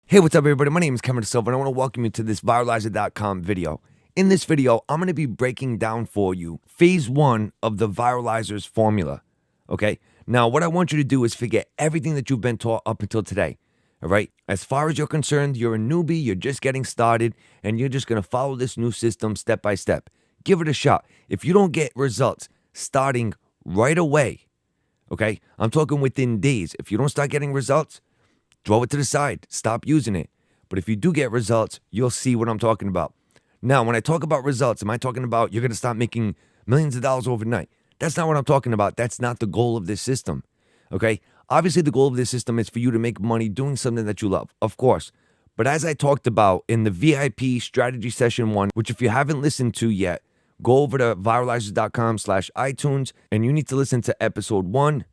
Hey, what's up, everybody? My name is Kevin Silva, and I want to welcome you to this Viralizer.com video. In this video, I'm going to be breaking down for you phase one of the Viralizers formula, okay? Now, what I want you to do is forget everything that you've been taught up until today, all right? As far as you're concerned, you're a newbie, you're just getting started, and you're just going to follow this new system step by step. Give it a shot. If you don't get results starting right away, okay? I'm talking within days. If you don't start getting results, throw it to the side. Stop using it. But if you do get results, you'll see what I'm talking about. Now, when I talk about results, am I talking about you're going to start making millions of dollars overnight? That's not what I'm talking about. That's not the goal of this system. Okay? Obviously, the goal of this system is for you to make money doing something that you love, of course. But as I talked about in the VIP strategy session 1, which if you haven't listened to yet, go over to viralizers.com/iTunes and you need to listen to episode 1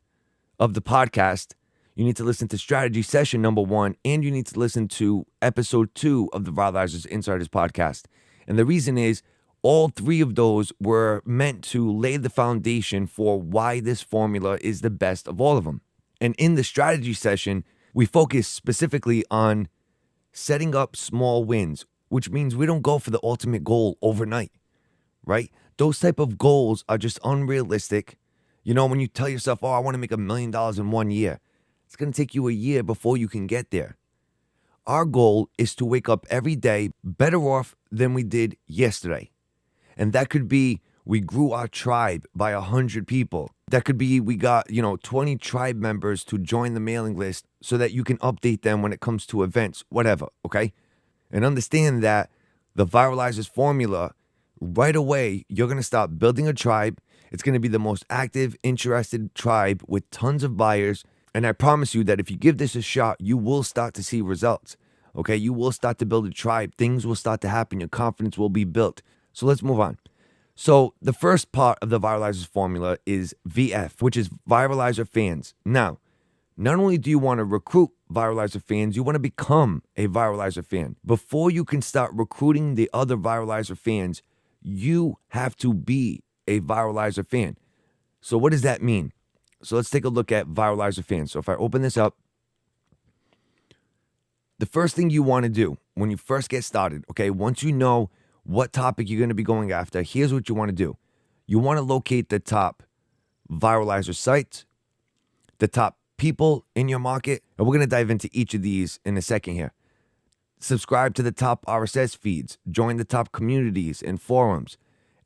of the podcast. You need to listen to strategy session number 1, and you need to listen to episode 2 of the Viralizers Insiders podcast. And the reason is all 3 of those were meant to lay the foundation for why this formula is the best of all of them. And in the strategy session, we focus specifically on setting up small wins, which means we don't go for the ultimate goal overnight, right? Those type of goals are just unrealistic. You know, when you tell yourself, oh, I want to make $1 million in 1 year, it's going to take you a year before you can get there. Our goal is to wake up every day better off than we did yesterday. And that could be we grew our tribe by 100 people. That could be we got, 20 tribe members to join the mailing list so that you can update them when it comes to events, whatever, okay? And understand that the Viralizers formula, right away, you're going to start building a tribe. It's going to be the most active, interested tribe with tons of buyers. And I promise you that if you give this a shot, you will start to see results, okay? You will start to build a tribe. Things will start to happen. Your confidence will be built. So let's move on. So the first part of the Viralizers formula is VF, which is Viralizer Fans. Now, not only do you want to recruit Viralizer fans, you want to become a Viralizer fan. Before you can start recruiting the other Viralizer fans, you have to be a Viralizer fan. So what does that mean? So let's take a look at Viralizer Fans. So if I open this up, the first thing you want to do when you first get started, okay, once you know what topic you're going to be going after, here's what you want to do. You want to locate the top Viralizer sites, the top people in your market, and we're going to dive into each of these in a second here. Subscribe to the top Rss Feeds, join the top communities and forums,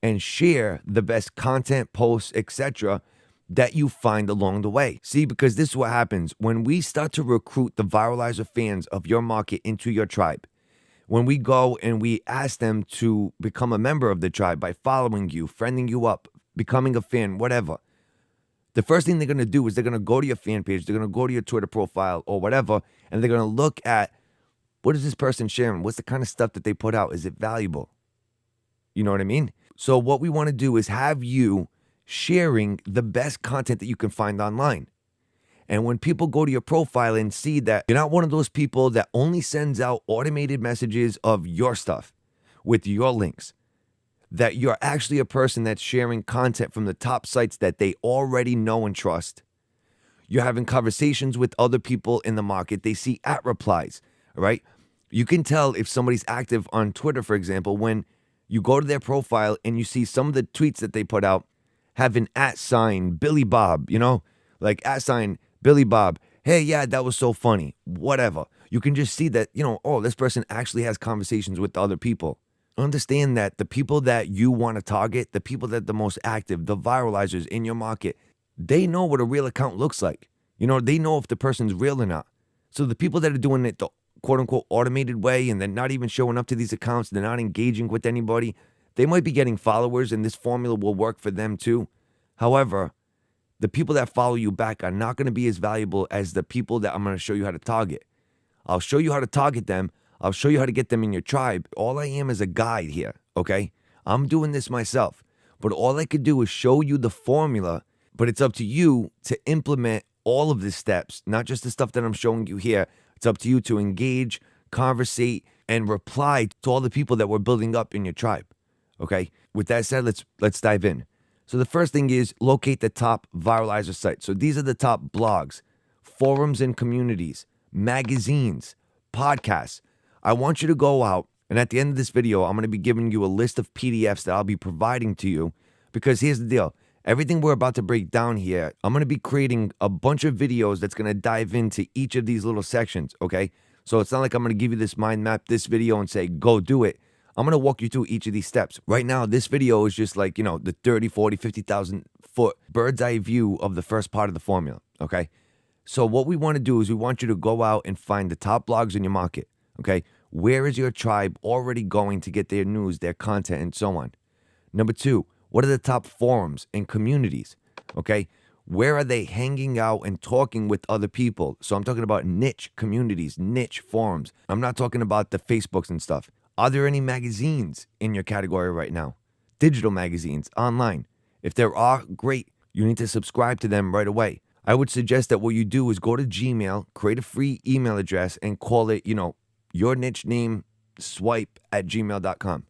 and share the best content, posts, etc., that you find along the way. See, because this is what happens when we start to recruit the Viralizer fans of your market into your tribe. When we go and we ask them to become a member of the tribe by following you, friending you up, becoming a fan, whatever, the first thing they're going to do is they're going to go to your fan page, they're going to go to your Twitter profile or whatever, and they're going to look at what is this person sharing? What's the kind of stuff that they put out? Is it valuable? You know what I mean? So what we want to do is have you sharing the best content that you can find online. And when people go to your profile and see that you're not one of those people that only sends out automated messages of your stuff with your links, that you're actually a person that's sharing content from the top sites that they already know and trust. You're having conversations with other people in the market. They see at replies, right? You can tell if somebody's active on Twitter, for example, when you go to their profile and you see some of the tweets that they put out have an @ Billy Bob, like @ Billy Bob. Hey, yeah, that was so funny. Whatever. You can just see that, oh, this person actually has conversations with other people. Understand that the people that you want to target, the people that are the most active, the viralizers in your market, they know what a real account looks like. They know if the person's real or not. So the people that are doing it the quote unquote automated way and they're not even showing up to these accounts, they're not engaging with anybody, they might be getting followers and this formula will work for them too. However, the people that follow you back are not going to be as valuable as the people that I'm going to show you how to target. I'll show you how to target them. I'll show you how to get them in your tribe. All I am is a guide here, okay? I'm doing this myself. But all I could do is show you the formula, but it's up to you to implement all of the steps, not just the stuff that I'm showing you here. It's up to you to engage, conversate, and reply to all the people that we're building up in your tribe. Okay, with that said, let's dive in. So the first thing is locate the top Viralizer sites. So these are the top blogs, forums and communities, magazines, podcasts, I want you to go out, and at the end of this video, I'm going to be giving you a list of PDFs that I'll be providing to you, because here's the deal. Everything we're about to break down here, I'm going to be creating a bunch of videos that's going to dive into each of these little sections, okay? So it's not like I'm going to give you this mind map, this video, and say, go do it. I'm going to walk you through each of these steps. Right now, this video is just like, the 30, 40, 50,000 foot bird's eye view of the first part of the formula, okay? So what we want to do is we want you to go out and find the top blogs in your market, okay? Where is your tribe already going to get their news, their content, and so on? Number two, what are the top forums and communities, okay? Where are they hanging out and talking with other people? So I'm talking about niche communities, niche forums. I'm not talking about the Facebooks and stuff. Are there any magazines in your category right now? Digital magazines, online. If there are, great. You need to subscribe to them right away. I would suggest that what you do is go to Gmail, create a free email address, and call it, your niche name swipe@gmail.com.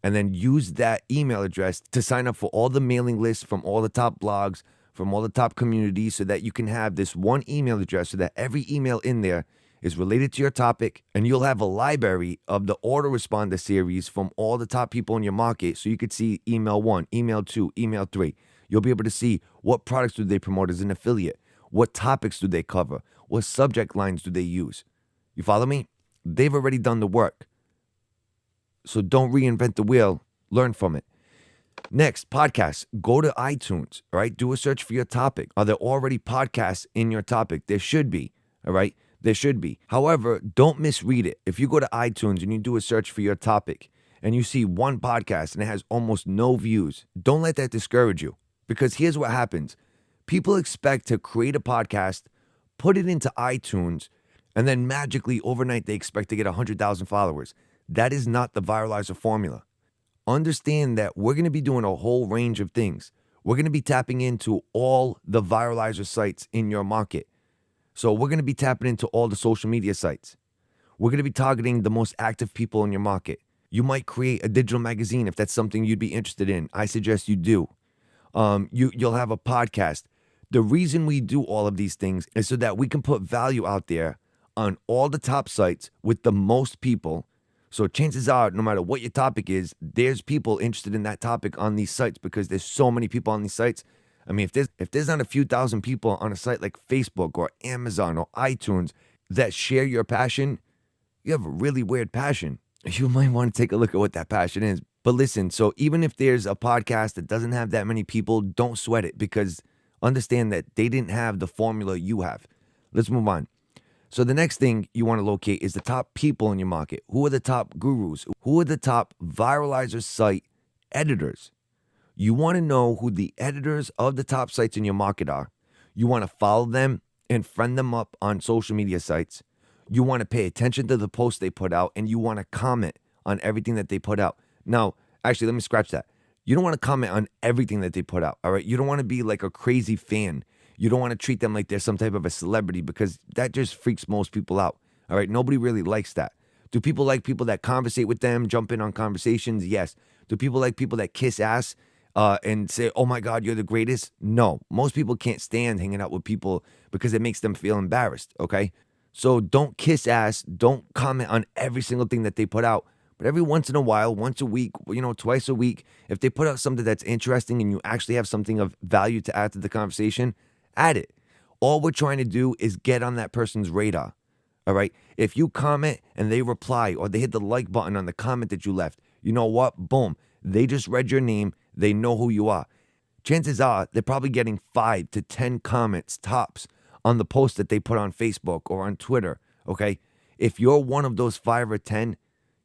And then use that email address to sign up for all the mailing lists from all the top blogs, from all the top communities, so that you can have this one email address so that every email in there is related to your topic, and you'll have a library of the autoresponder series from all the top people in your market, so you could see email 1, email 2, email 3. You'll be able to see what products do they promote as an affiliate, what topics do they cover, what subject lines do they use. You follow me? They've already done the work. So don't reinvent the wheel, learn from it. Next, podcasts. Go to iTunes, all right? Do a search for your topic. Are there already podcasts in your topic? There should be, all right? There should be. However, don't misread it. If you go to iTunes and you do a search for your topic and you see one podcast and it has almost no views, don't let that discourage you, because here's what happens. People expect to create a podcast, put it into iTunes, and then magically overnight they expect to get 100,000 followers. That is not the Viralizer formula. Understand that we're going to be doing a whole range of things. We're going to be tapping into all the Viralizer sites in your market. So we're going to be tapping into all the social media sites. We're going to be targeting the most active people in your market. You might create a digital magazine if that's something you'd be interested in. I suggest you do. You'll have a podcast. The reason we do all of these things is so that we can put value out there on all the top sites with the most people. So chances are, no matter what your topic is, there's people interested in that topic on these sites, because there's so many people on these sites. I mean, if there's not a few thousand people on a site like Facebook or Amazon or iTunes that share your passion, you have a really weird passion. You might want to take a look at what that passion is. But listen, so even if there's a podcast that doesn't have that many people, don't sweat it, because understand that they didn't have the formula you have. Let's move on. So the next thing you want to locate is the top people in your market. Who are the top gurus? Who are the top Viralizer site editors? You want to know who the editors of the top sites in your market are. You want to follow them and friend them up on social media sites. You want to pay attention to the posts they put out, and you want to comment on everything that they put out. Now, actually, let me scratch that. You don't want to comment on everything that they put out, all right? You don't want to be like a crazy fan. You don't want to treat them like they're some type of a celebrity, because that just freaks most people out, all right? Nobody really likes that. Do people like people that conversate with them, jump in on conversations? Yes. Do people like people that kiss ass and say, oh my God, you're the greatest? No. Most people can't stand hanging out with people because it makes them feel embarrassed, okay? So don't kiss ass. Don't comment on every single thing that they put out. But every once in a while, once a week, twice a week, if they put out something that's interesting and you actually have something of value to add to the conversation, add it. All we're trying to do is get on that person's radar, all right? If you comment and they reply, or they hit the like button on the comment that you left, you know what? Boom. They just read your name. They know who you are. Chances are they're probably getting 5 to 10 comments tops on the post that they put on Facebook or on Twitter, okay? If you're one of those 5 or 10,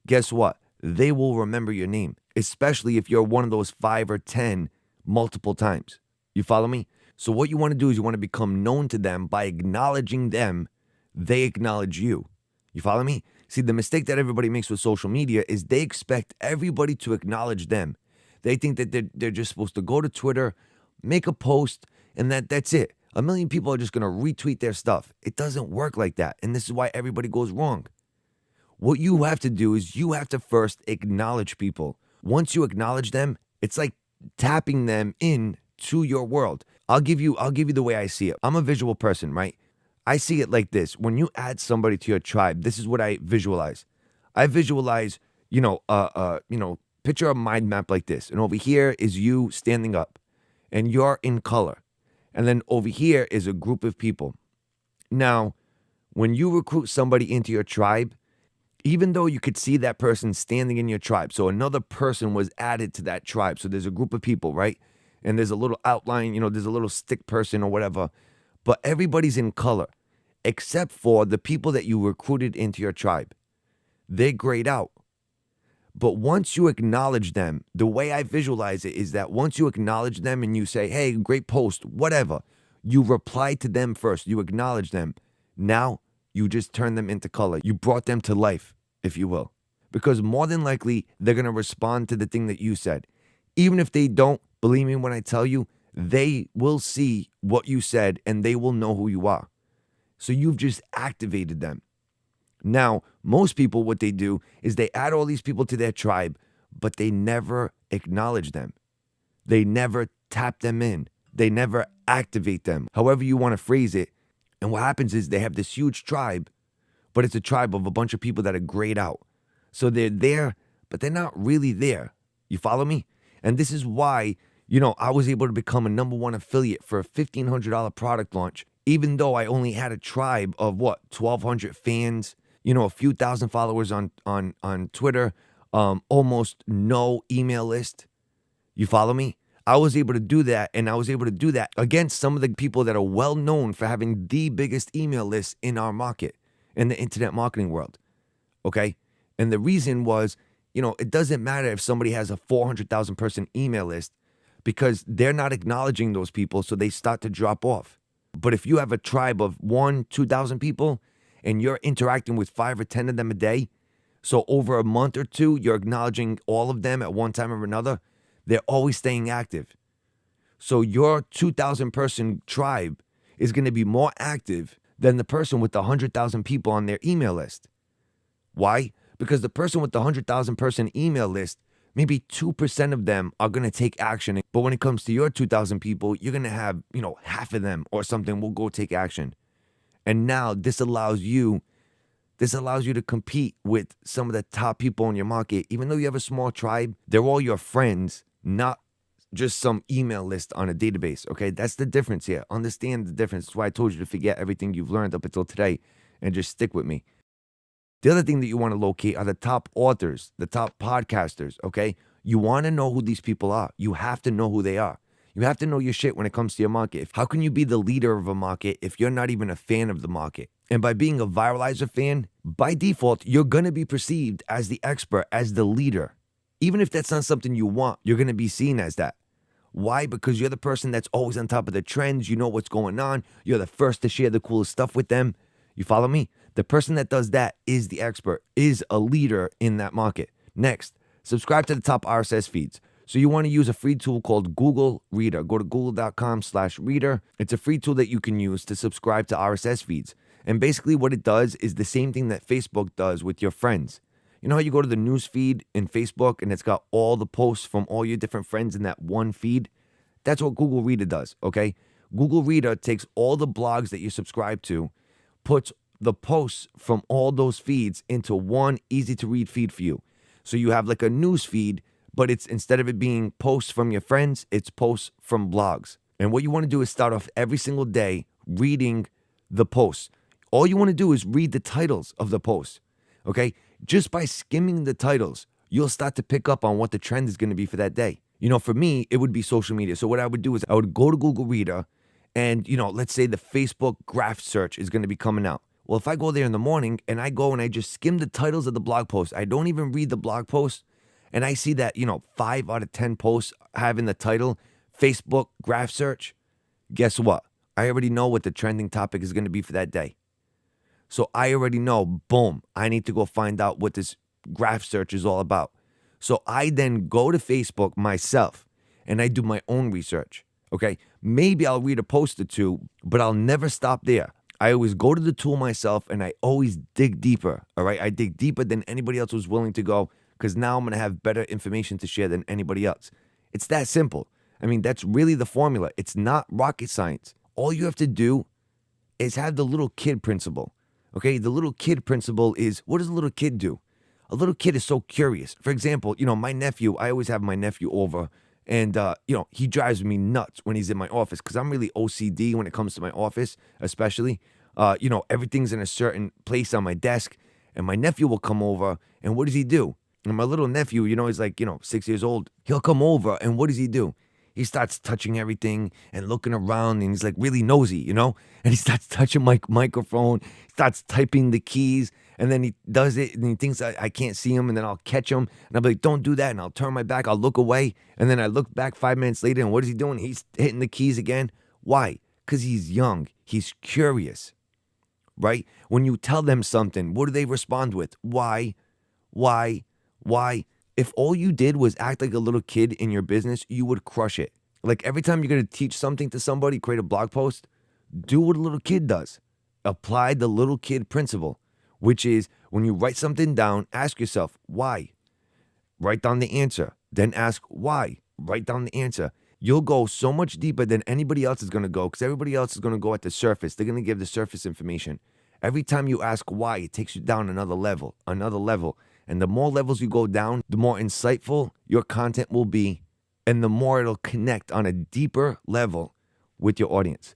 guess what? They will remember your name, especially if you're one of those 5 or 10 multiple times. You follow me? So what you want to do is you want to become known to them by acknowledging them. They acknowledge you. You follow me? See, the mistake that everybody makes with social media is they expect everybody to acknowledge them. They think that they're just supposed to go to Twitter, make a post, and that's it. 1 million people are just going to retweet their stuff. It doesn't work like that. And this is why everybody goes wrong. What you have to do is you have to first acknowledge people. Once you acknowledge them, it's like tapping them in to your world. I'll give you the way I see it. I'm a visual person, right? I see it like this. When you add somebody to your tribe, this is what I visualize. I visualize, picture a mind map like this. And over here is you standing up and you're in color. And then over here is a group of people. Now, when you recruit somebody into your tribe, even though you could see that person standing in your tribe, so another person was added to that tribe. So there's a group of people, right? And there's a little outline, there's a little stick person or whatever, but everybody's in color except for the people that you recruited into your tribe. They're grayed out. But once you acknowledge them, the way I visualize it is that once you acknowledge them and you say, hey, great post, whatever, you reply to them first, you acknowledge them. Now you just turn them into color. You brought them to life, if you will. Because more than likely, they're going to respond to the thing that you said. Even if they don't, believe me when I tell you, they will see what you said and they will know who you are. So you've just activated them. Now, most people, what they do is they add all these people to their tribe, but they never acknowledge them. They never tap them in. They never activate them, however you want to phrase it. And what happens is they have this huge tribe, but it's a tribe of a bunch of people that are grayed out. So they're there, but they're not really there. You follow me? And this is why, I was able to become a #1 affiliate for a $1,500 product launch, even though I only had a tribe of 1,200 fans, a few thousand followers on Twitter, almost no email list. You follow me? I was able to do that, and I was able to do that against some of the people that are well known for having the biggest email list in our market, in the internet marketing world, okay? And the reason was, it doesn't matter if somebody has a 400,000 person email list because they're not acknowledging those people, so they start to drop off. But if you have a tribe of 2,000 people and you're interacting with 5 or 10 of them a day, so over a month or two, you're acknowledging all of them at one time or another, they're always staying active. So your 2,000 person tribe is going to be more active than the person with the 100,000 people on their email list. Why? Because the person with the 100,000 person email list, maybe 2% of them are going to take action. But when it comes to your 2,000 people, you're going to have, half of them or something will go take action. And now this allows you to compete with some of the top people in your market. Even though you have a small tribe, they're all your friends, not just some email list on a database, okay? That's the difference here. Understand the difference. That's why I told you to forget everything you've learned up until today and just stick with me. The other thing that you want to locate are the top authors, the top podcasters, okay? You want to know who these people are. You have to know who they are. You have to know your shit when it comes to your market. How can you be the leader of a market if you're not even a fan of the market? And by being a Viralizer fan, by default, you're going to be perceived as the expert, as the leader. Even if that's not something you want, you're going to be seen as that. Why? Because you're the person that's always on top of the trends. You know what's going on. You're the first to share the coolest stuff with them. You follow me? The person that does that is the expert, is a leader in that market. Next, subscribe to the top RSS feeds. So you want to use a free tool called Google Reader. Go to google.com/reader. It's a free tool that you can use to subscribe to RSS feeds. And basically what it does is the same thing that Facebook does with your friends. You know how you go to the news feed in Facebook and it's got all the posts from all your different friends in that one feed? That's what Google Reader does, okay? Google Reader takes all the blogs that you subscribe to, puts the posts from all those feeds into one easy to read feed for you. So you have like a news feed, but it's instead of it being posts from your friends, it's posts from blogs. And what you want to do is start off every single day reading the posts. All you want to do is read the titles of the posts, okay? Just by skimming the titles, you'll start to pick up on what the trend is going to be for that day. For me, it would be social media. So what I would do is I would go to Google Reader and, let's say the Facebook graph search is going to be coming out. Well, if I go there in the morning and I go and I just skim the titles of the blog posts, I don't even read the blog post, and I see that, 5 out of 10 posts having the title Facebook graph search, guess what? I already know what the trending topic is going to be for that day. So I already know, boom, I need to go find out what this graph search is all about. So I then go to Facebook myself and I do my own research, okay? Maybe I'll read a post or two, but I'll never stop there. I always go to the tool myself and I always dig deeper, all right? I dig deeper than anybody else was willing to go because now I'm going to have better information to share than anybody else. It's that simple. I mean, that's really the formula. It's not rocket science. All you have to do is have the little kid principle. Okay, the little kid principle is, what does a little kid do? A little kid is so curious. For example, my nephew, I always have my nephew over, and he drives me nuts when he's in my office because I'm really OCD when it comes to my office, especially. Everything's in a certain place on my desk, and my nephew will come over, and what does he do? And my little nephew, he's like, 6 years old. He'll come over, and what does he do? He starts touching everything and looking around, and he's like really nosy, and he starts touching my microphone, starts typing the keys, and then he does it, and he thinks I can't see him, and then I'll catch him, and I'll be like, don't do that, and I'll turn my back, I'll look away, and then I look back 5 minutes later, and what is he doing? He's hitting the keys again. Why? Because he's young. He's curious, right? When you tell them something, what do they respond with? Why? If all you did was act like a little kid in your business, you would crush it. Like every time you're going to teach something to somebody, create a blog post, do what a little kid does. Apply the little kid principle, which is when you write something down, ask yourself, why? Write down the answer. Then ask why. Write down the answer. You'll go so much deeper than anybody else is going to go because everybody else is going to go at the surface. They're going to give the surface information. Every time you ask why, it takes you down another level. And the more levels you go down, the more insightful your content will be, and the more it'll connect on a deeper level with your audience.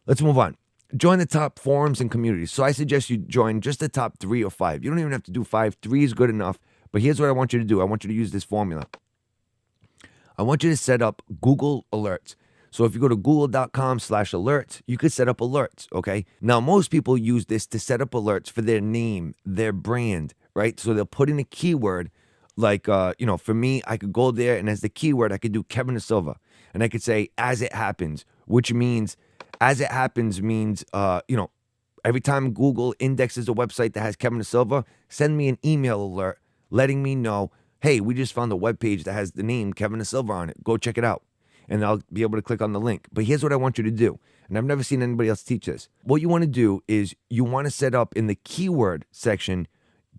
Let's move on. Join the top forums and communities. So I suggest you join just the top 3 or 5. You don't even have to do 5. 3 is good enough. But here's what I want you to do. I want you to use this formula. I want you to set up Google Alerts. So if you go to google.com/alerts, you could set up alerts, okay? Now, most people use this to set up alerts for their name, their brand, right? So they'll put in a keyword like, for me, I could go there and as the keyword, I could do Kevin Da Silva. And I could say, as it happens, which means, as it happens means, every time Google indexes a website that has Kevin Da Silva, send me an email alert letting me know, hey, we just found a webpage that has the name Kevin Da Silva on it. Go check it out. And I'll be able to click on the link. But here's what I want you to do. And I've never seen anybody else teach this. What you want to do is you want to set up in the keyword section,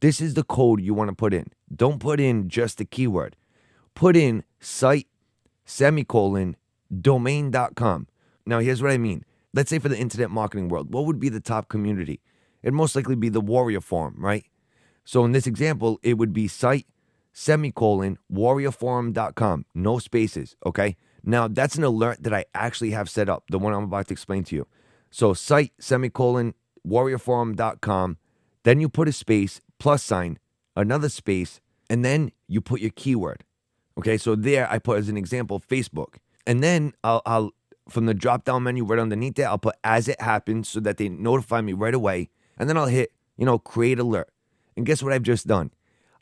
this is the code you want to put in. Don't put in just the keyword. Put in site, domain.com. Now, here's what I mean. Let's say for the internet marketing world, what would be the top community? It'd most likely be the Warrior Forum, right? So in this example, it would be site, warriorforum.com. No spaces, okay? Now, that's an alert that I actually have set up, the one I'm about to explain to you. So site, warriorforum.com. Then you put a space, +, another space, and then you put your keyword. Okay, so there I put as an example, Facebook. And then I'll from the drop-down menu right underneath there, I'll put as it happens so that they notify me right away. And then I'll hit, create alert. And guess what I've just done?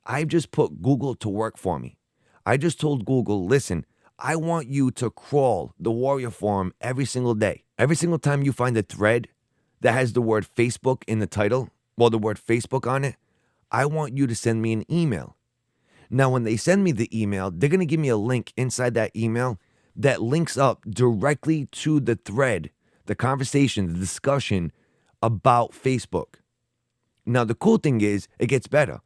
I've just put Google to work for me. I just told Google, listen, I want you to crawl the Warrior Forum every single day. Every single time you find a thread that has the word Facebook in the title, the word Facebook on it, I want you to send me an email. Now, when they send me the email, they're going to give me a link inside that email that links up directly to the thread, the conversation, the discussion about Facebook. Now, the cool thing is, it gets better.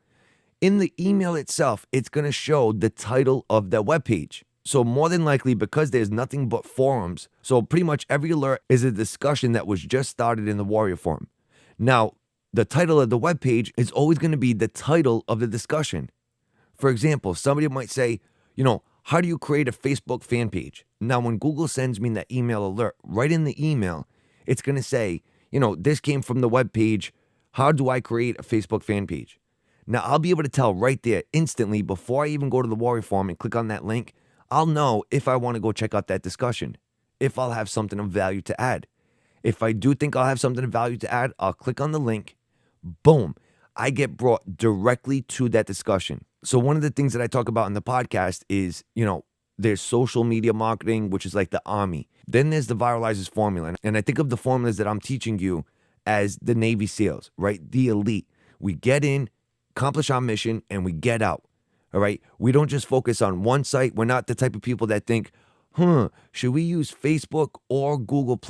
In the email itself, it's going to show the title of the webpage. So more than likely, because there's nothing but forums, so pretty much every alert is a discussion that was just started in the Warrior Forum. Now, the title of the webpage is always going to be the title of the discussion. For example, somebody might say, how do you create a Facebook fan page? Now, when Google sends me that email alert, right in the email, it's going to say, this came from the webpage. How do I create a Facebook fan page? Now, I'll be able to tell right there instantly before I even go to the Warrior Forum and click on that link. I'll know if I want to go check out that discussion, if I'll have something of value to add. If I do think I'll have something of value to add, I'll click on the link. Boom. I get brought directly to that discussion. So one of the things that I talk about in the podcast is, there's social media marketing, which is like the army. Then there's the Viralizers formula. And I think of the formulas that I'm teaching you as the Navy SEALs, right? The elite. We get in, accomplish our mission, and we get out. All right. We don't just focus on one site. We're not the type of people that think, should we use Facebook or Google+?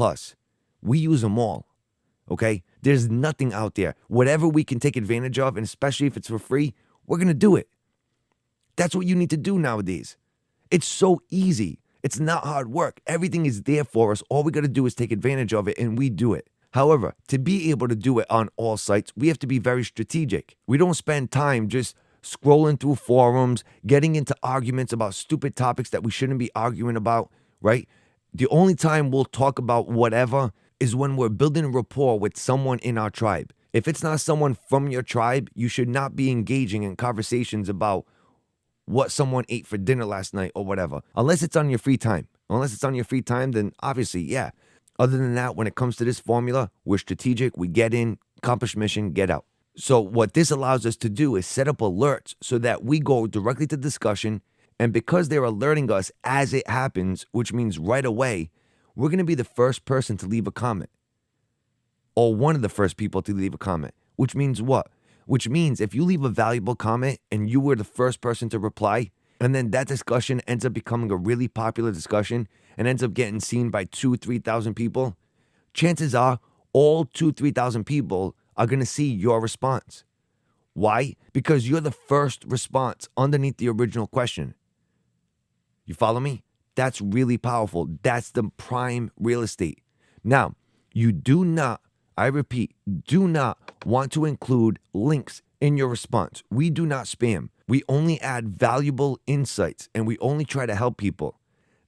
We use them all. Okay. There's nothing out there. Whatever we can take advantage of, and especially if it's for free, we're going to do it. That's what you need to do nowadays. It's so easy. It's not hard work. Everything is there for us. All we got to do is take advantage of it, and we do it. However, to be able to do it on all sites, we have to be very strategic. We don't spend time just scrolling through forums, getting into arguments about stupid topics that we shouldn't be arguing about, right? The only time we'll talk about whatever is when we're building a rapport with someone in our tribe. If it's not someone from your tribe, you should not be engaging in conversations about what someone ate for dinner last night or whatever, unless it's on your free time. Unless it's on your free time, then obviously, yeah. Other than that, when it comes to this formula, we're strategic, we get in, accomplish mission, get out. So what this allows us to do is set up alerts so that we go directly to discussion, and because they're alerting us as it happens, which means right away, we're going to be the first person to leave a comment, or one of the first people to leave a comment, which means what? Which means if you leave a valuable comment and you were the first person to reply, and then that discussion ends up becoming a really popular discussion and ends up getting seen by 2,000-3,000 people, chances are all 2,000-3,000 people are going to see your response. Why? Because you're the first response underneath the original question. You follow me? That's really powerful. That's the prime real estate. Now, you do not, I repeat, do not want to include links in your response. We do not spam. We only add valuable insights and we only try to help people.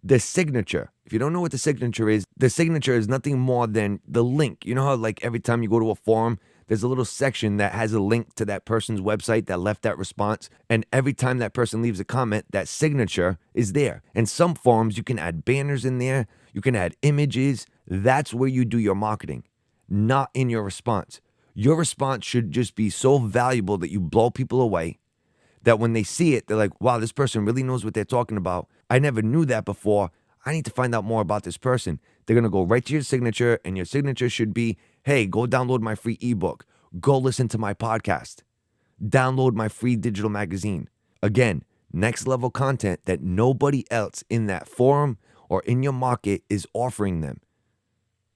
The signature, if you don't know what the signature is nothing more than the link. You know how like every time you go to a forum, there's a little section that has a link to that person's website that left that response. And every time that person leaves a comment, that signature is there. And some forums, you can add banners in there. You can add images. That's where you do your marketing, not in your response. Your response should just be so valuable that you blow people away, that when they see it, they're like, wow, this person really knows what they're talking about. I never knew that before. I need to find out more about this person. They're going to go right to your signature, and your signature should be, hey, go download my free ebook. Go listen to my podcast. Download my free digital magazine. Again, next level content that nobody else in that forum or in your market is offering them.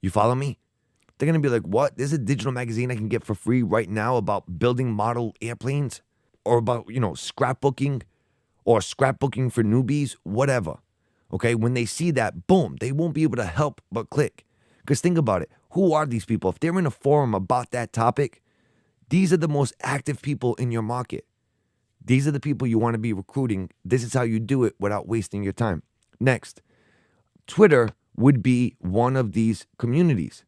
You follow me? They're going to be like, what? There's a digital magazine I can get for free right now about building model airplanes, or about, scrapbooking, or scrapbooking for newbies, whatever. Okay, when they see that, boom, they won't be able to help but click. Because think about it. Who are these people? If they're in a forum about that topic, these are the most active people in your market. These are the people you want to be recruiting. This is how you do it without wasting your time. Next, Twitter would be one of these communities.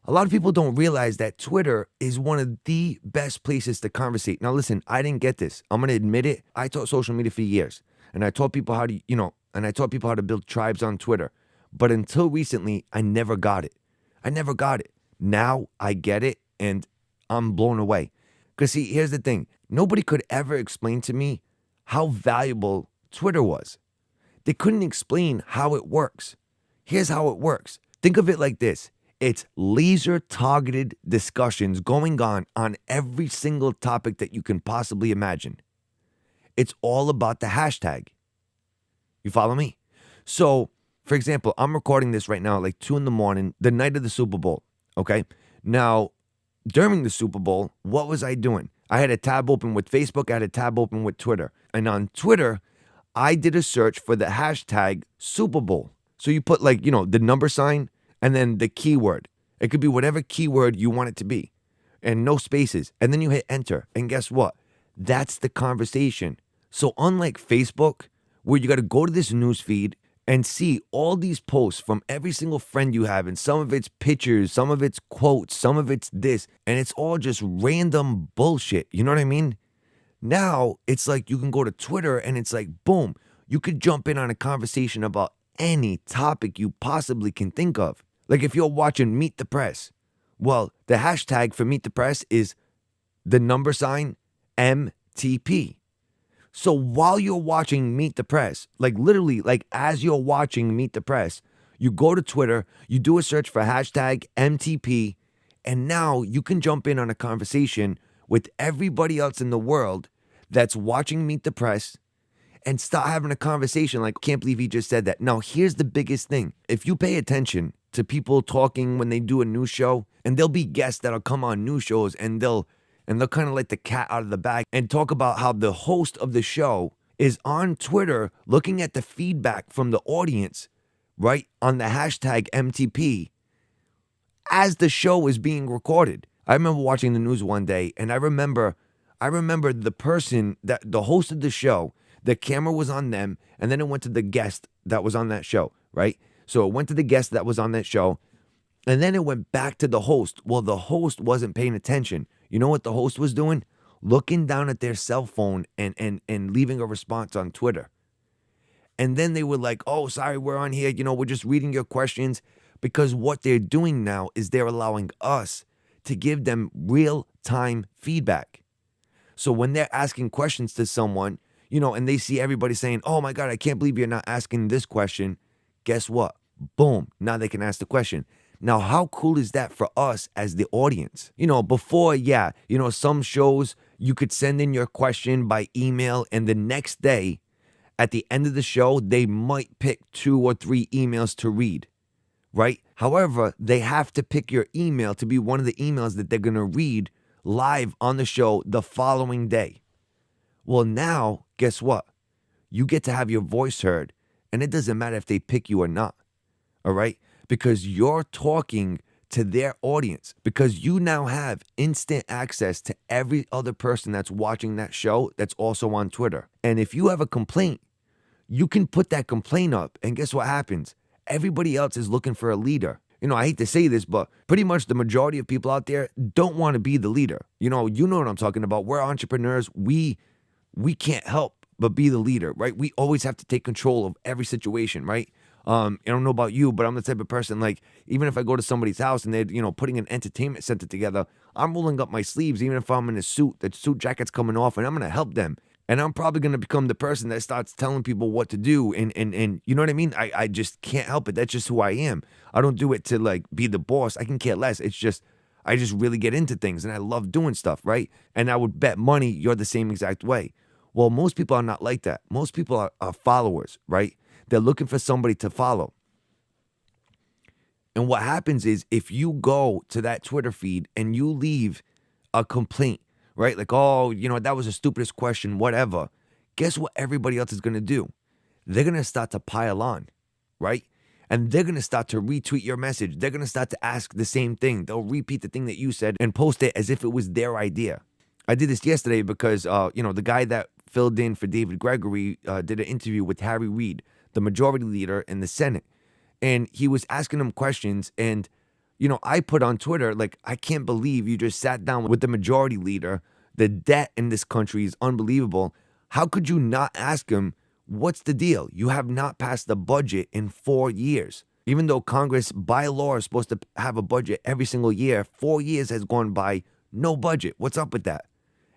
A lot of people don't realize that Twitter is one of the best places to conversate. Now, listen, I didn't get this. I'm going to admit it. I taught social media for years, and I taught people how to, build tribes on Twitter. But until recently, I never got it. Now I get it, and I'm blown away. Because see, here's the thing. Nobody could ever explain to me how valuable Twitter was. They couldn't explain how it works. Here's how it works. Think of it like this. It's laser-targeted discussions going on every single topic that you can possibly imagine. It's all about the hashtag. You follow me? So, for example, I'm recording this right now at like 2 a.m, the night of the Super Bowl, okay? Now, during the Super Bowl, what was I doing? I had a tab open with Facebook, I had a tab open with Twitter. And on Twitter, I did a search for the hashtag Super Bowl. So you put like, the number sign, and then the keyword. It could be whatever keyword you want it to be, and no spaces. And then you hit enter. And guess what? That's the conversation. So unlike Facebook, where you got to go to this news feed and see all these posts from every single friend you have, and some of it's pictures, some of it's quotes, some of it's this, and it's all just random bullshit. You know what I mean? Now it's like you can go to Twitter and it's like, boom, you could jump in on a conversation about any topic you possibly can think of. Like if you're watching Meet the Press, well, the hashtag for Meet the Press is the number sign MTP. So while you're watching Meet the Press, like literally, like as you're watching Meet the Press, you go to Twitter, you do a search for hashtag MTP, and now you can jump in on a conversation with everybody else in the world that's watching Meet the Press and start having a conversation like, can't believe he just said that. Now, here's the biggest thing. If you pay attention to people talking when they do a news show, and there'll be guests that'll come on news shows and they'll kind of let the cat out of the bag and talk about how the host of the show is on Twitter looking at the feedback from the audience, right, on the hashtag MTP, as the show is being recorded. I remember watching the news one day, and I remember the person that the host of the show, the camera was on them, and then it went to the guest that was on that show, right? So it went to the guest that was on that show, and then it went back to the host. Well, the host wasn't paying attention. You know what the host was doing? Looking down at their cell phone and leaving a response on Twitter. And then they were like, oh, sorry, we're on here. We're just reading your questions. Because what they're doing now is they're allowing us to give them real-time feedback. So when they're asking questions to someone, and they see everybody saying, oh my God, I can't believe you're not asking this question. Guess what? Boom. Now they can ask the question. Now, how cool is that for us as the audience? Before, some shows you could send in your question by email, and the next day, at the end of the show, they might pick 2 or 3 emails to read, right? However, they have to pick your email to be one of the emails that they're going to read live on the show the following day. Well, now, guess what? You get to have your voice heard, and it doesn't matter if they pick you or not, all right? Because you're talking to their audience, because you now have instant access to every other person that's watching that show that's also on Twitter. And if you have a complaint, you can put that complaint up, and guess what happens? Everybody else is looking for a leader. I hate to say this, but pretty much the majority of people out there don't want to be the leader. You know what I'm talking about. We're entrepreneurs. We can't help but be the leader, right? We always have to take control of every situation, right? I don't know about you, but I'm the type of person, like, even if I go to somebody's house and they're, putting an entertainment center together, I'm rolling up my sleeves, even if I'm in a suit, the suit jacket's coming off, and I'm going to help them. And I'm probably going to become the person that starts telling people what to do. And you know what I mean? I just can't help it. That's just who I am. I don't do it to, like, be the boss. I can care less. It's just, I just really get into things, and I love doing stuff, right? And I would bet money you're the same exact way. Well, most people are not like that. Most people are followers, right? They're looking for somebody to follow. And what happens is, if you go to that Twitter feed and you leave a complaint, right? Like, oh, that was the stupidest question, whatever. Guess what everybody else is going to do? They're going to start to pile on, right? And they're going to start to retweet your message. They're going to start to ask the same thing. They'll repeat the thing that you said and post it as if it was their idea. I did this yesterday because, the guy that filled in for David Gregory did an interview with Harry Reid, the majority leader in the Senate. And he was asking him questions, and I put on Twitter, like, I can't believe you just sat down with the majority leader. The debt in this country is unbelievable. How could you not ask him, what's the deal? You have not passed the budget in 4 years. Even though Congress, by law, is supposed to have a budget every single year, 4 years has gone by, no budget. What's up with that?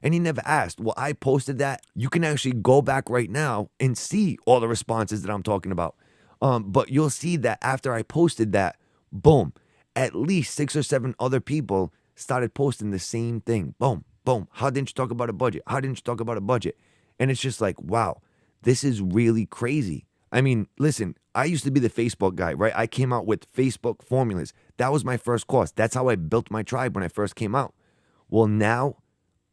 And he never asked. Well, I posted that. You can actually go back right now and see all the responses that I'm talking about. But you'll see that after I posted that, boom, at least 6 or 7 other people started posting the same thing. Boom, boom. How didn't you talk about a budget? How didn't you talk about a budget? And it's just like, wow, this is really crazy. I mean, listen, I used to be the Facebook guy, right? I came out with Facebook formulas. That was my first course. That's how I built my tribe when I first came out. Well, now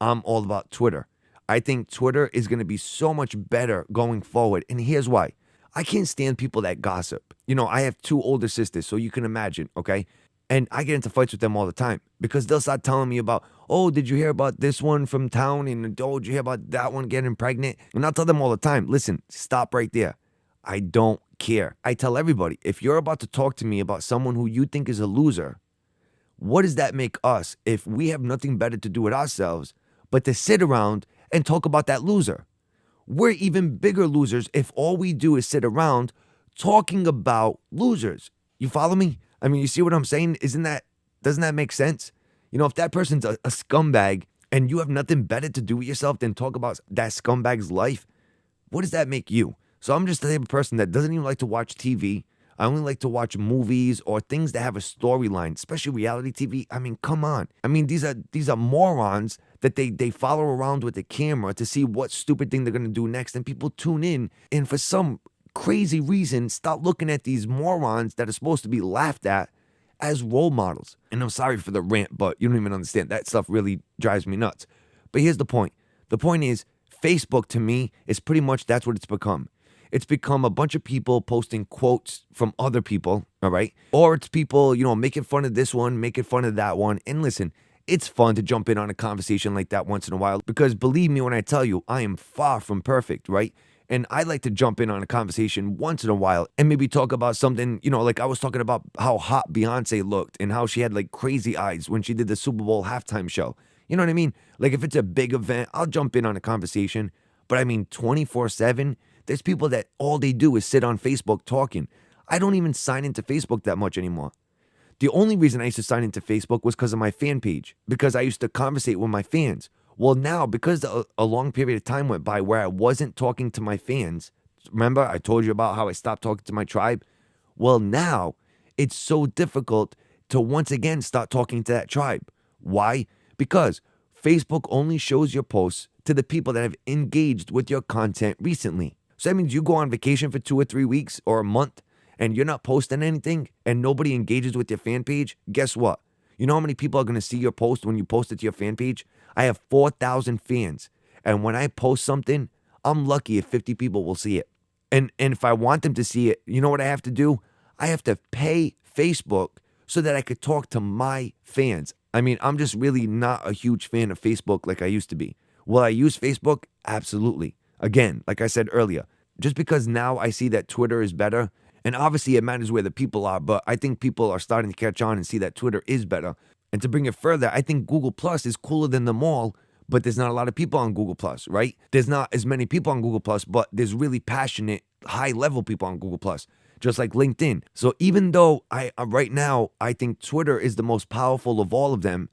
I'm all about Twitter. I think Twitter is going to be so much better going forward. And here's why. I can't stand people that gossip. I have 2 older sisters, so you can imagine, okay? And I get into fights with them all the time because they'll start telling me about, oh, did you hear about this one from town? And oh, did you hear about that one getting pregnant? And I'll tell them all the time, listen, stop right there. I don't care. I tell everybody, if you're about to talk to me about someone who you think is a loser, what does that make us if we have nothing better to do with ourselves but to sit around and talk about that loser? We're even bigger losers if all we do is sit around talking about losers. You follow me? I mean, you see what I'm saying? Doesn't that make sense? If that person's a scumbag and you have nothing better to do with yourself than talk about that scumbag's life, what does that make you? So I'm just the type of person that doesn't even like to watch TV. I only like to watch movies or things that have a storyline, especially reality TV. I mean, come on. I mean, these are morons that they follow around with the camera to see what stupid thing they're going to do next. And people tune in, and for some crazy reason, start looking at these morons that are supposed to be laughed at as role models. And I'm sorry for the rant, but you don't even understand. That stuff really drives me nuts. But here's the point. The point is, Facebook to me is pretty much that's what it's become. It's become a bunch of people posting quotes from other people, all right? Or it's people, making fun of this one, making fun of that one. And listen, it's fun to jump in on a conversation like that once in a while because believe me when I tell you, I am far from perfect, right? And I like to jump in on a conversation once in a while and maybe talk about something, like I was talking about how hot Beyonce looked and how she had like crazy eyes when she did the Super Bowl halftime show. You know what I mean? Like if it's a big event, I'll jump in on a conversation. But I mean, 24/7, there's people that all they do is sit on Facebook talking. I don't even sign into Facebook that much anymore. The only reason I used to sign into Facebook was because of my fan page, because I used to conversate with my fans. Well, now, because a long period of time went by where I wasn't talking to my fans, remember I told you about how I stopped talking to my tribe? Well, now it's so difficult to once again start talking to that tribe. Why? Because Facebook only shows your posts to the people that have engaged with your content recently. So that means you go on vacation for 2 or 3 weeks or a month and you're not posting anything and nobody engages with your fan page. Guess what? You know how many people are going to see your post when you post it to your fan page? I have 4,000 fans. And when I post something, I'm lucky if 50 people will see it. And if I want them to see it, you know what I have to do? I have to pay Facebook so that I could talk to my fans. I mean, I'm just really not a huge fan of Facebook like I used to be. Will I use Facebook? Absolutely. Again, like I said earlier, just because now I see that Twitter is better, and obviously it matters where the people are, but I think people are starting to catch on and see that Twitter is better. And to bring it further, I think Google Plus is cooler than them all, but there's not a lot of people on Google Plus, right? There's not as many people on Google Plus, but there's really passionate, high-level people on Google Plus, just like LinkedIn. So even though right now I think Twitter is the most powerful of all of them,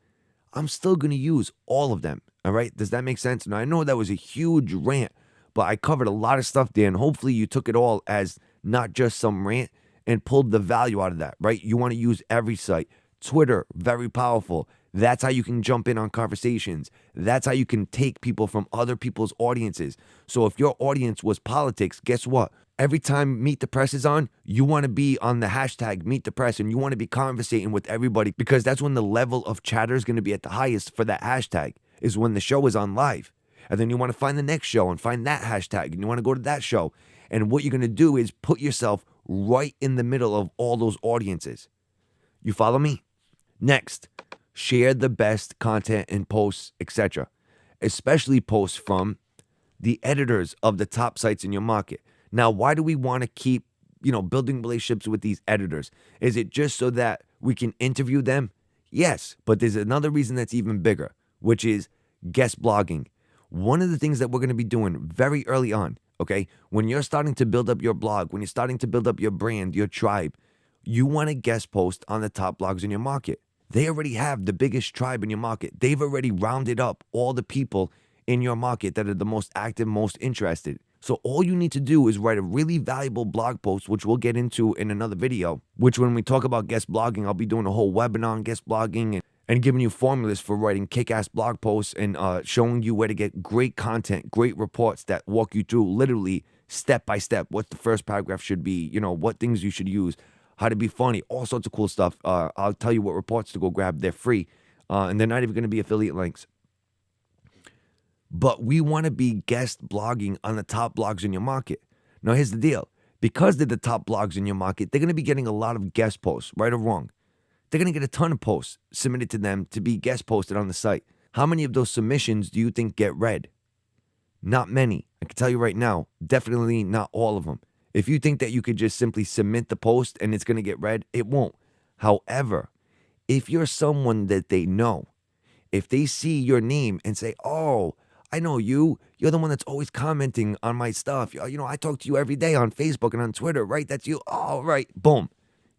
I'm still going to use all of them, all right? Does that make sense? Now, I know that was a huge rant, but I covered a lot of stuff there, and hopefully you took it all as not just some rant and pulled the value out of that, right? You want to use every site. Twitter, very powerful. That's how you can jump in on conversations. That's how you can take people from other people's audiences. So if your audience was politics, guess what? Every time Meet the Press is on, you want to be on the hashtag Meet the Press and you want to be conversating with everybody because that's when the level of chatter is going to be at the highest for that hashtag, is when the show is on live. And then you want to find the next show and find that hashtag and you want to go to that show. And what you're going to do is put yourself right in the middle of all those audiences. You follow me? Next, share the best content and posts, etc. Especially posts from the editors of the top sites in your market. Now, why do we want to keep, building relationships with these editors? Is it just so that we can interview them? Yes, but there's another reason that's even bigger, which is guest blogging. One of the things that we're going to be doing very early on, okay, when you're starting to build up your blog, when you're starting to build up your brand, your tribe, you want to guest post on the top blogs in your market. They already have the biggest tribe in your market. They've already rounded up all the people in your market that are the most active, most interested. So all you need to do is write a really valuable blog post, which we'll get into in another video, which when we talk about guest blogging, I'll be doing a whole webinar on guest blogging and giving you formulas for writing kick-ass blog posts and showing you where to get great content, great reports that walk you through literally step by step what the first paragraph should be, what things you should use, how to be funny, all sorts of cool stuff. I'll tell you what reports to go grab. They're free, and they're not even going to be affiliate links. But we want to be guest blogging on the top blogs in your market. Now, here's the deal. Because they're the top blogs in your market, they're going to be getting a lot of guest posts, right or wrong. They're going to get a ton of posts submitted to them to be guest posted on the site. How many of those submissions do you think get read? Not many. I can tell you right now, definitely not all of them. If you think that you could just simply submit the post and it's going to get read, it won't. However, if you're someone that they know, if they see your name and say, oh, I know you. You're the one that's always commenting on my stuff. I talk to you every day on Facebook and on Twitter, right? That's you. Oh, right. Boom.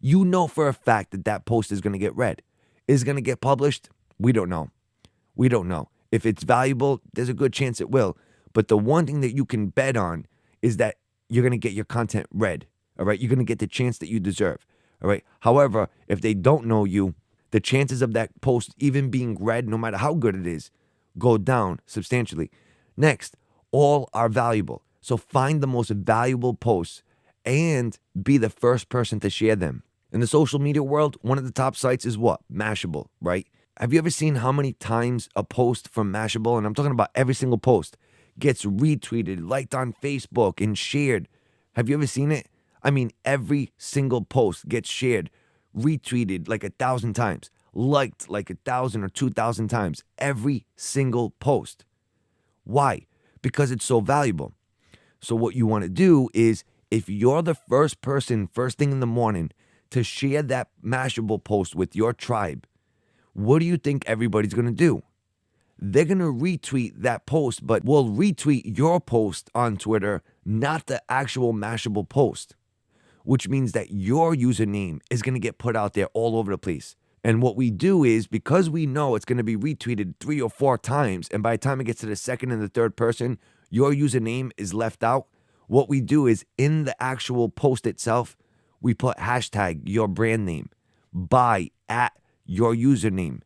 You know for a fact that that post is going to get read. Is it going to get published? We don't know. We don't know. If it's valuable, there's a good chance it will. But the one thing that you can bet on is that you're going to get your content read. All right. You're going to get the chance that you deserve. All right. However, if they don't know you, the chances of that post even being read, no matter how good it is, go down substantially. Next, all are valuable. So find the most valuable posts and be the first person to share them. In the social media world, one of the top sites is what? Mashable, right? Have you ever seen how many times a post from Mashable, and I'm talking about every single post, gets retweeted, liked on Facebook, and shared? Have you ever seen it? I mean, every single post gets shared, retweeted like 1,000 times, liked like 1,000 or 2,000 times. Every single post. Why? Because it's so valuable. So what you want to do is, if you're the first person, first thing in the morning, to share that Mashable post with your tribe, what do you think everybody's going to do? They're going to retweet that post, but will retweet your post on Twitter, not the actual Mashable post, which means that your username is going to get put out there all over the place. And what we do is, because we know it's going to be retweeted 3 or 4 times, and by the time it gets to the second and the third person, your username is left out, what we do is, in the actual post itself, we put hashtag your brand name by at your username,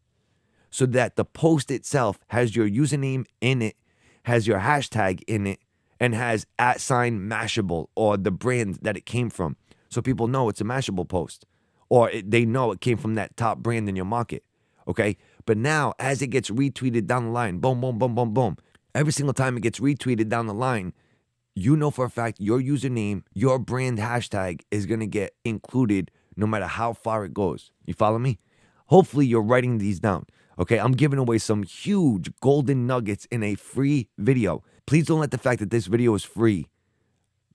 so that the post itself has your username in it, has your hashtag in it, and has @ Mashable, or the brand that it came from. So people know it's a Mashable post, or they know it came from that top brand in your market, okay? But now, as it gets retweeted down the line, boom, boom, boom, boom, boom, every single time it gets retweeted down the line, you know for a fact your username, your brand hashtag is going to get included no matter how far it goes. You follow me? Hopefully you're writing these down. Okay, I'm giving away some huge golden nuggets in a free video. Please don't let the fact that this video is free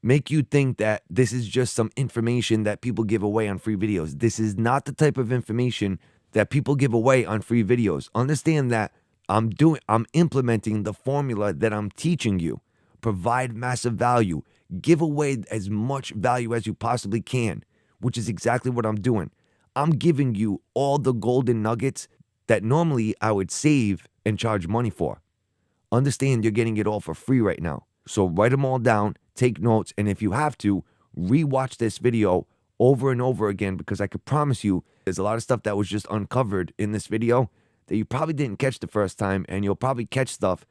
make you think that this is just some information that people give away on free videos. This is not the type of information that people give away on free videos. Understand that I'm implementing the formula that I'm teaching you. Provide massive value. Give away as much value as you possibly can, which is exactly what I'm doing. I'm giving you all the golden nuggets that normally I would save and charge money for. Understand you're getting it all for free right now. So write them all down, take notes, and if you have to, rewatch this video over and over again, because I could promise you there's a lot of stuff that was just uncovered in this video that you probably didn't catch the first time, and you'll probably catch stuff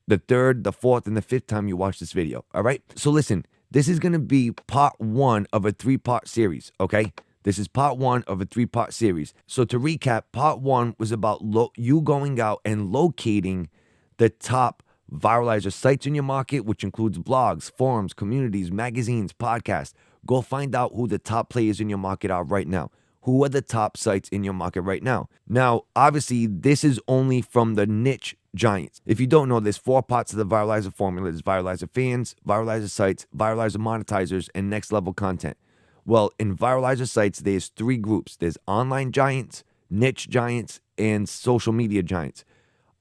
the third, the fourth, and the fifth time you watch this video, all right? So listen, this is going to be part 1 of a 3-part series, okay? This is part 1 of a 3-part series. So to recap, part 1 was about you going out and locating the top viralizer sites in your market, which includes blogs, forums, communities, magazines, podcasts. Go find out who the top players in your market are right now. Who are the top sites in your market right now? Now, obviously, this is only from the niche giants. If you don't know, there's 4 parts of the Viralizer formula. There's Viralizer Fans, Viralizer Sites, Viralizer Monetizers, and Next Level Content. Well, in Viralizer Sites, there's 3 groups. There's online giants, niche giants, and social media giants.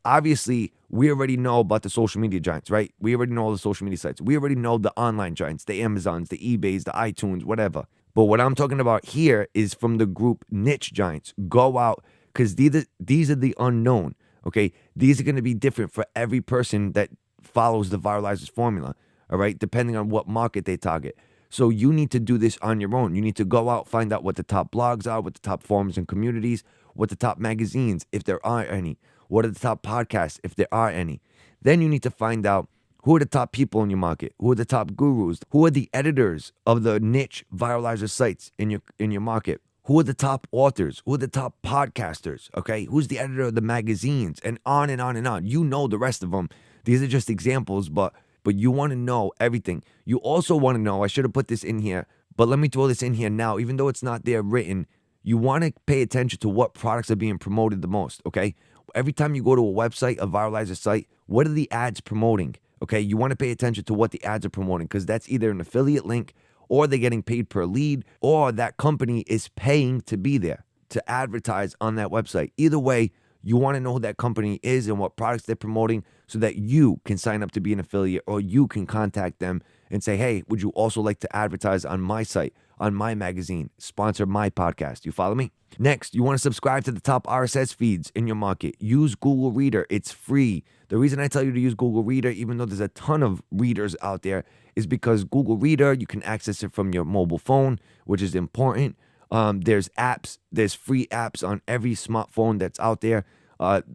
Obviously, we already know about the social media giants, right? We already know the social media sites. We already know the online giants, the Amazons, the eBays, the iTunes, whatever. But what I'm talking about here is from the group niche giants. Go out, because these are the unknown, okay? These are going to be different for every person that follows the Viralizers formula, all right? Depending on what market they target. So you need to do this on your own. You need to go out, find out what the top blogs are, what the top forums and communities, what the top magazines, if there are any. What are the top podcasts, if there are any? Then you need to find out who are the top people in your market, who are the top gurus, who are the editors of the niche viralizer sites in your market, who are the top authors, who are the top podcasters, okay? Who's the editor of the magazines, and on and on and on. You know the rest of them. These are just examples, but you want to know everything. You also want to know, I should have put this in here, but let me throw this in here now, even though it's not there written. You want to pay attention to what products are being promoted the most, okay? Every time you go to a website, a Viralizer site, what are the ads promoting? Okay, you want to pay attention to what the ads are promoting, because that's either an affiliate link, or they're getting paid per lead, or that company is paying to be there, to advertise on that website. Either way, you want to know who that company is and what products they're promoting, so that you can sign up to be an affiliate, or you can contact them and say, hey, would you also like to advertise on my site, on my magazine, sponsor my podcast? You follow me? Next, you want to subscribe to the top RSS feeds in your market. Use Google Reader. It's free. The reason I tell you to use Google Reader, even though there's a ton of readers out there, is because Google Reader, you can access it from your mobile phone, which is important. There's apps. There's free apps on every smartphone that's out there,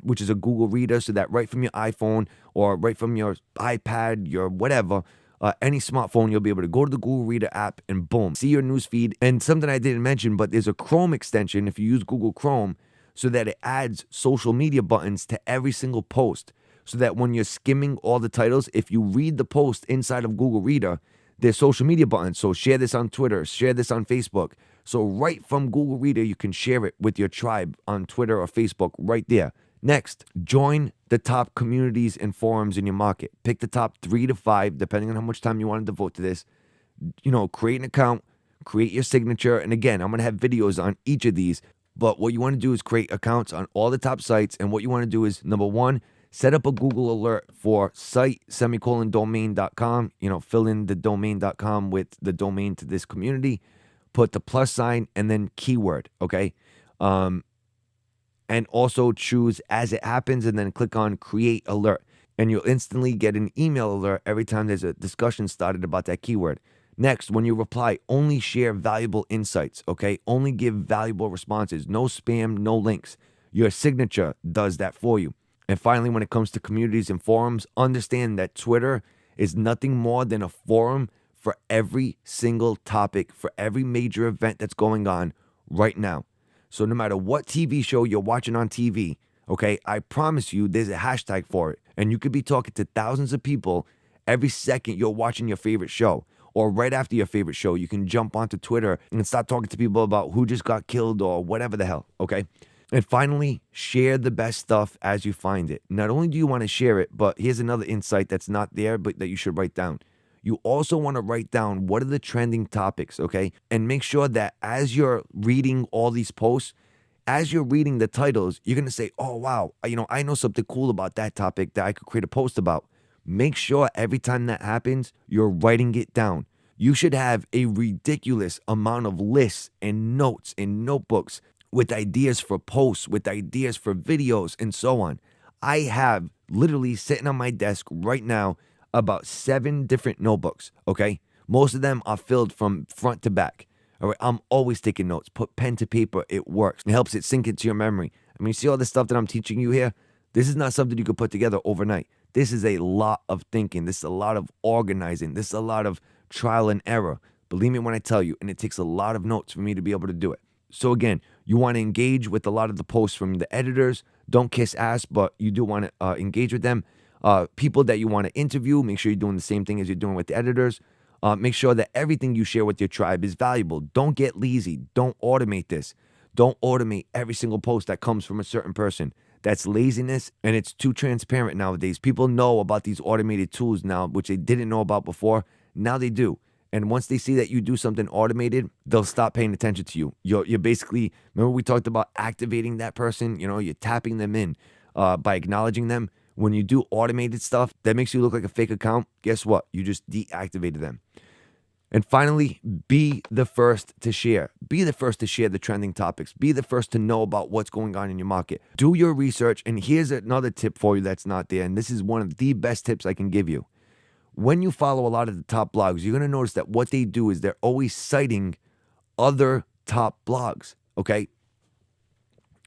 which is a Google Reader, so that right from your iPhone or right from your iPad, your whatever, any smartphone, you'll be able to go to the Google Reader app and boom, see your newsfeed. And something I didn't mention, but there's a Chrome extension if you use Google Chrome, so that it adds social media buttons to every single post, so that when you're skimming all the titles, if you read the post inside of Google Reader, there's social media buttons. So share this on Twitter, share this on Facebook. So right from Google Reader, you can share it with your tribe on Twitter or Facebook right there. Next, join the top communities and forums in your market. Pick the top 3 to 5, depending on how much time you want to devote to this. Create an account, create your signature. And again, I'm going to have videos on each of these. But what you want to do is create accounts on all the top sites. And what you want to do is, number one, set up a Google alert for site:/domain.com. Fill in the domain.com with the domain to this community. Put the plus sign and then keyword, okay? And also choose as it happens and then click on create alert. And you'll instantly get an email alert every time there's a discussion started about that keyword. Next, when you reply, only share valuable insights, okay? Only give valuable responses. No spam, no links. Your signature does that for you. And finally, when it comes to communities and forums, understand that Twitter is nothing more than a forum for every single topic, for every major event that's going on right now. So no matter what TV show you're watching on TV, okay, I promise you there's a hashtag for it. And you could be talking to thousands of people every second you're watching your favorite show. Or right after your favorite show, you can jump onto Twitter and start talking to people about who just got killed or whatever the hell, okay? And finally, share the best stuff as you find it. Not only do you want to share it, but here's another insight that's not there, but that you should write down. You also want to write down what are the trending topics, okay? And make sure that as you're reading all these posts, as you're reading the titles, you're going to say, oh, wow, I know something cool about that topic that I could create a post about. Make sure every time that happens, you're writing it down. You should have a ridiculous amount of lists and notes and notebooks with ideas for posts, with ideas for videos, and so on. I have literally sitting on my desk right now about 7 different notebooks, okay? Most of them are filled from front to back. All right, I'm always taking notes. Put pen to paper. It works. It helps it sink into your memory. I mean, you see all the stuff that I'm teaching you here? This is not something you could put together overnight. This is a lot of thinking. This is a lot of organizing. This is a lot of trial and error. Believe me when I tell you, and it takes a lot of notes for me to be able to do it. So again, you want to engage with a lot of the posts from the editors. Don't kiss ass, but you do want to engage with them. People that you want to interview, make sure you're doing the same thing as you're doing with the editors. Make sure that everything you share with your tribe is valuable. Don't get lazy. Don't automate this. Don't automate every single post that comes from a certain person. That's laziness, and it's too transparent nowadays. People know about these automated tools now, which they didn't know about before. Now they do. And once they see that you do something automated, they'll stop paying attention to you. You're basically, remember we talked about activating that person? You're tapping them in by acknowledging them. When you do automated stuff that makes you look like a fake account, guess what? You just deactivated them. And finally, be the first to share. Be the first to share the trending topics. Be the first to know about what's going on in your market. Do your research. And here's another tip for you that's not there. And this is one of the best tips I can give you. When you follow a lot of the top blogs, you're going to notice that what they do is they're always citing other top blogs, okay?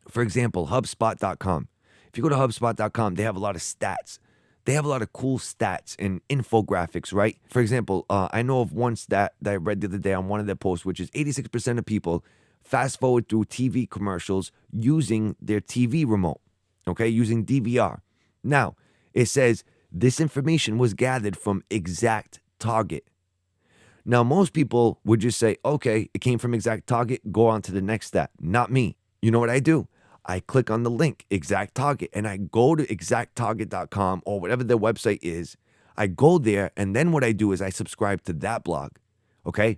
For example, HubSpot.com. If you go to HubSpot.com, they have a lot of stats. They have a lot of cool stats and infographics, right? For example, I know of one stat that I read the other day on one of their posts, which is 86% of people fast forward through TV commercials using their TV remote, okay, using DVR. Now, it says this information was gathered from Exact Target. Now, most people would just say, okay, it came from Exact Target, go on to the next stat. Not me. You know what I do? I click on the link, Exact Target, and I go to exacttarget.com or whatever their website is. I go there, and then what I do is I subscribe to that blog, okay?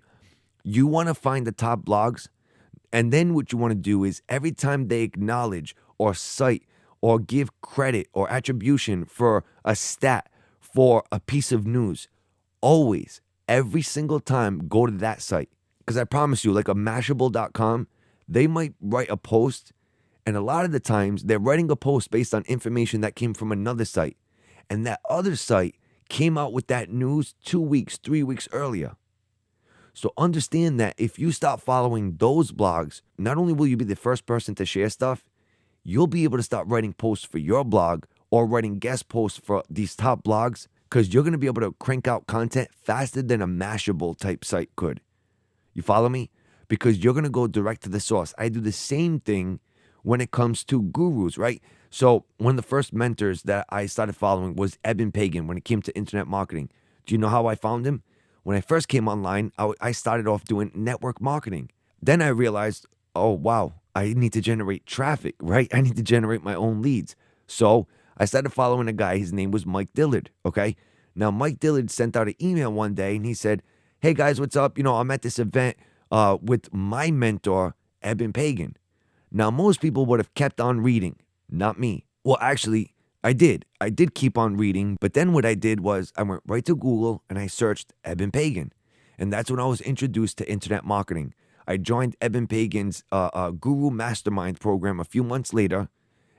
You want to find the top blogs, and then what you want to do is every time they acknowledge or cite or give credit or attribution for a stat, for a piece of news, always, every single time, go to that site. Because I promise you, like a Mashable.com, they might write a post, and a lot of the times they're writing a post based on information that came from another site. And that other site came out with that news 2 weeks, 3 weeks earlier. So understand that if you stop following those blogs, not only will you be the first person to share stuff, you'll be able to start writing posts for your blog or writing guest posts for these top blogs, because you're going to be able to crank out content faster than a Mashable type site could. You follow me? Because you're going to go direct to the source. I do the same thing when it comes to gurus, right? So one of the first mentors that I started following was Eben Pagan when it came to internet marketing. Do you know how I found him? when I first came online, I started off doing network marketing. Then I realized, oh, wow, I need to generate traffic, right? I need to generate my own leads. So I started following a guy. His name was Mike Dillard, okay? Now, Mike Dillard sent out an email one day and he said, hey, guys, what's up? I'm at this event with my mentor, Eben Pagan. Now, most people would have kept on reading, not me. Well, actually, I did. I did keep on reading, but then what I did was I went right to Google and I searched Eben Pagan. And that's when I was introduced to internet marketing. I joined Eben Pagan's Guru Mastermind program a few months later.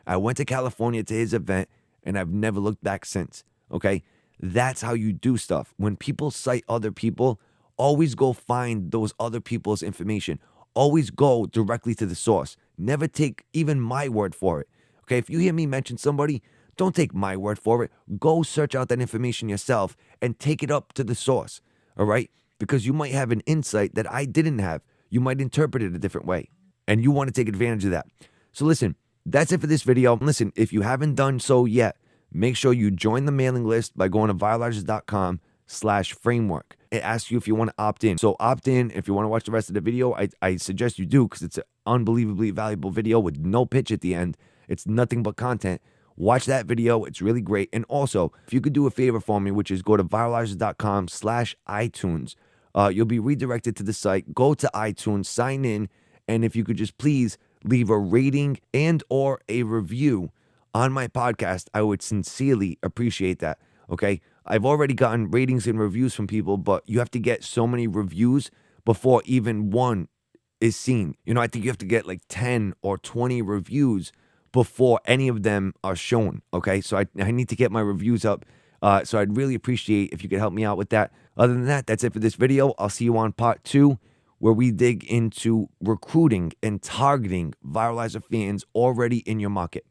I went to California to his event, and I've never looked back since, okay? That's how you do stuff. When people cite other people, always go find those other people's information. Always go directly to the source. Never take even my word for it, okay? If you hear me mention somebody, don't take my word for it. Go search out that information yourself and take it up to the source, all right? Because you might have an insight that I didn't have. You might interpret it a different way, and you want to take advantage of that. So listen, that's it for this video. Listen, if you haven't done so yet, make sure you join the mailing list by going to viralizers.com/framework. It asks you if you want to opt in. So opt in. If you want to watch the rest of the video, I suggest you do, because it's an unbelievably valuable video with no pitch at the end. It's nothing but content. Watch that video. It's really great. And also, if you could do a favor for me, which is go to viralizers.com/iTunes. You'll be redirected to the site. Go to iTunes, sign in, and if you could just please leave a rating and or a review on my podcast, I would sincerely appreciate that, okay? I've already gotten ratings and reviews from people, but you have to get so many reviews before even one is seen. I think you have to get like 10 or 20 reviews before any of them are shown, okay? So I need to get my reviews up. So I'd really appreciate if you could help me out with that. Other than that, that's it for this video. I'll see you on part 2, where we dig into recruiting and targeting Viralizer fans already in your market.